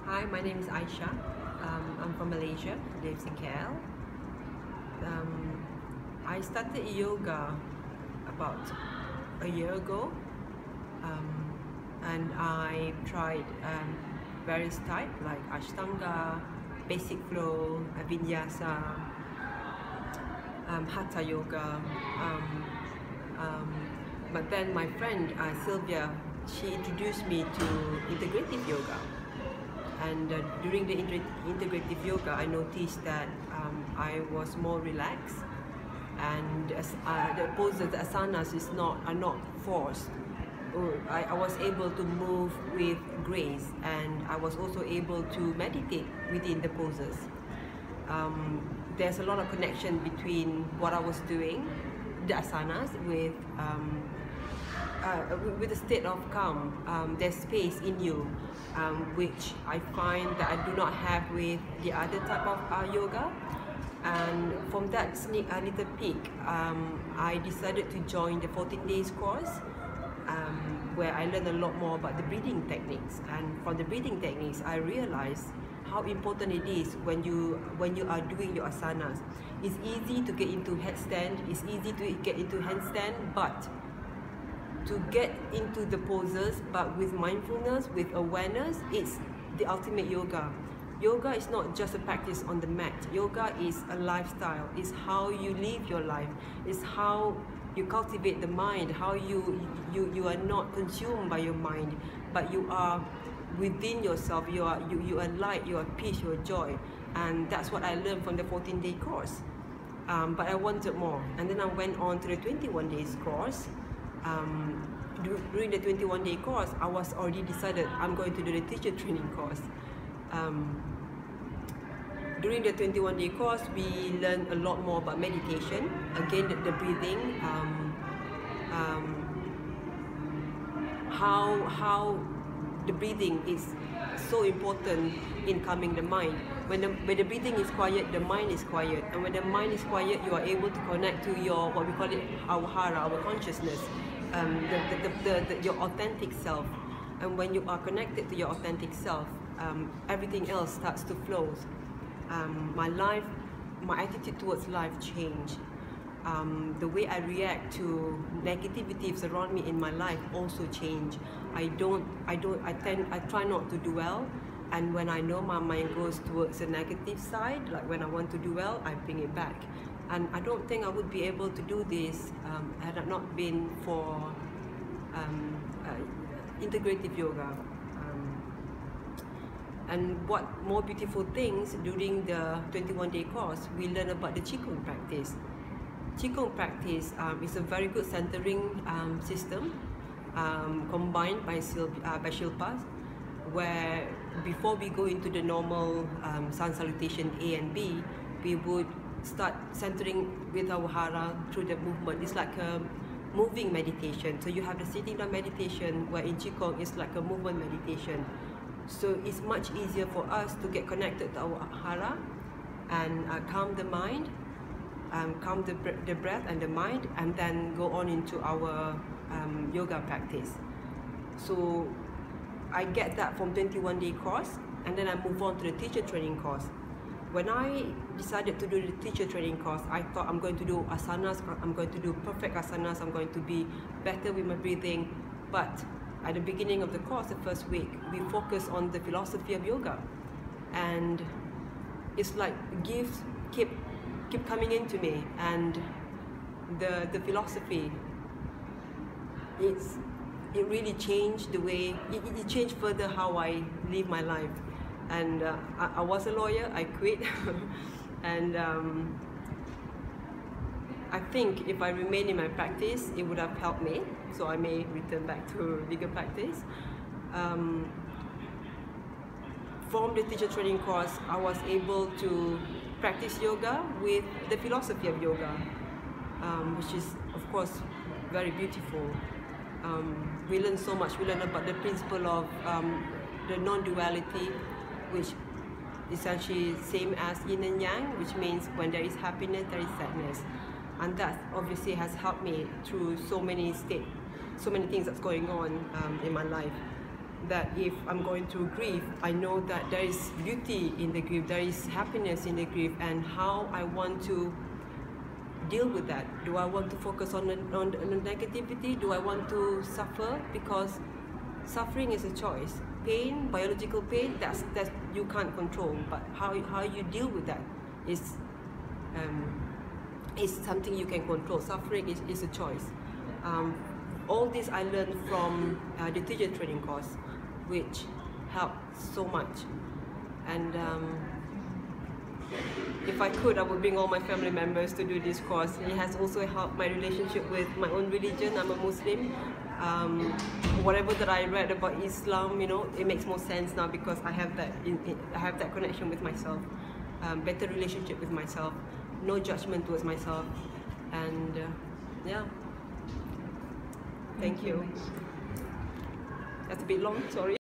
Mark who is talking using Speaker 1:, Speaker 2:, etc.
Speaker 1: Hi, my name is Aisha. I'm from Malaysia, lives in KL. I started yoga about a year ago, and I tried various types like Ashtanga, basic flow, Vinyasa, Hatha yoga. But then my friend Sylvia, she introduced me to integrative yoga. And during the integrative yoga, I noticed that I was more relaxed, and the poses, the asanas, are not forced. I was able to move with grace, and I was also able to meditate within the poses. There's a lot of connection between what I was doing, the asanas, with a state of calm. There's space in you, which I find that I do not have with the other type of yoga. And from that little peak, I decided to join the 14 days course, where I learned a lot more about the breathing techniques. And from the breathing techniques, I realized how important it is when you are doing your asanas. It's easy to get into headstand, it's easy to get into handstand, but to get into the poses, but with mindfulness, with awareness, it's the ultimate yoga. Yoga is not just a practice on the mat. Yoga is a lifestyle. It's how you live your life. It's how you cultivate the mind, how you are not consumed by your mind, but you are within yourself. You are light, you are peace, you are joy. And that's what I learned from the 14-day course. But I wanted more. And then I went on to the 21 days course. During the 21-day course, I was already decided I'm going to do the teacher training course. During the 21-day course, we learned a lot more about meditation. Again, the breathing, how the breathing is so important in calming the mind. When the breathing is quiet, the mind is quiet, and when the mind is quiet, you are able to connect to your, what we call it, our hara, our consciousness, your authentic self. And when you are connected to your authentic self, everything else starts to flow. My attitude towards life changed. The way I react to negativity around me in my life also changed. I try not to dwell, and when I know my mind goes towards the negative side, like when I want to dwell, I bring it back. And I don't think I would be able to do this had it not been for integrative yoga. And what more beautiful things, during the 21-day course, we learn about the Qigong practice. Qigong practice is a very good centering system combined by Shilpas, where before we go into the normal sun salutation A and B, we would start centering with our hara through the movement. It's like a moving meditation. So you have the sitting down meditation, where in Qigong it's like a movement meditation. So it's much easier for us to get connected to our hara and calm the mind, calm the breath and the mind, and then go on into our yoga practice. So I get that from 21-day course, and then I move on to the teacher training course. When I decided to do the teacher training course, I thought I'm going to do asanas, I'm going to do perfect asanas, I'm going to be better with my breathing. But at the beginning of the course, the first week, we focus on the philosophy of yoga. And it's like gifts keep coming into me, and the philosophy, it really changed the way, it changed further how I live my life. And I was a lawyer, I quit, and I think if I remain in my practice, it would have helped me, so I may return back to legal practice. From the teacher training course, I was able to practice yoga with the philosophy of yoga, which is, of course, very beautiful. We learn so much. We learn about the principle of the non-duality, which essentially same as yin and yang, which means when there is happiness, there is sadness. And that obviously has helped me through so many things that's going on in my life. that if I'm going through grief, I know that there is beauty in the grief, there is happiness in the grief, and how I want to deal with that. Do I want to focus on the negativity? Do I want to suffer? Because suffering is a choice. Pain, biological pain, that's you can't control. But how you deal with that is something you can control. Suffering is a choice. All this I learned from the teacher training course, which helped so much. And if I could, I would bring all my family members to do this course. It has also helped my relationship with my own religion. I'm a Muslim. Whatever that I read about Islam, you know, it makes more sense now because I have that. I have that connection with myself. Better relationship with myself. No judgment towards myself. And yeah. Thank you. That's a bit long. Sorry.